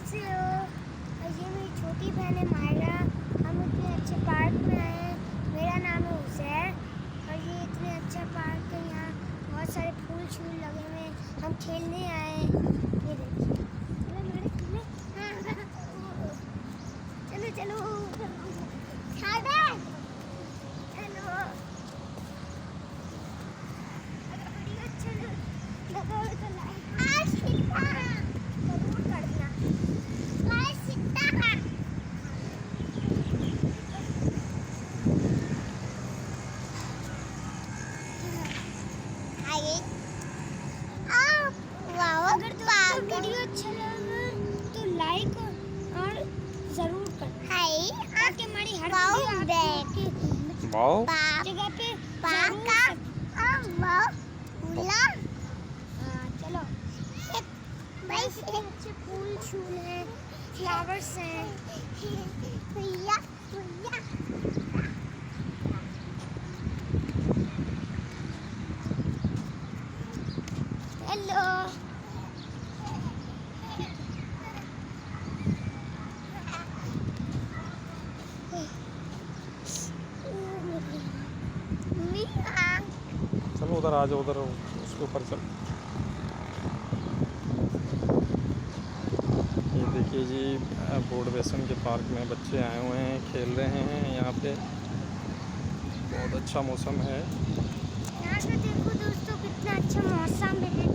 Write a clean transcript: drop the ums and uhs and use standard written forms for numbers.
कैसे हो? और ये मेरी छोटी बहन है मायरा। हम इतने अच्छे पार्क में आए हैं। मेरा नाम है हुसैन और ये इतने अच्छा पार्क है। यहाँ बहुत सारे फूल छूल लगे हुए हैं। हम खेलने आए हैं। ये देखिए, चलो मेरे खेलने। चलो चलो चलो अगर वीडियो अच्छा लगा हो तो लाइक जरूर करना। अगर दोस्तों वीडियो अच्छा लगा तो लाइक और जरूर करना ताकि हमारी हर वाओ जगह पे चलो अच्छे फूल छूल हैं, फ्लावर्स हैं। हेलो चलो उधर आ जाओ, उधर उसके ऊपर चल। ये देखिए जी, बोर्ड बेसन के पार्क में बच्चे आए हुए हैं, खेल रहे हैं। यहाँ पे बहुत अच्छा मौसम है। यहाँ से देखो दोस्तों कितना अच्छा मौसम है।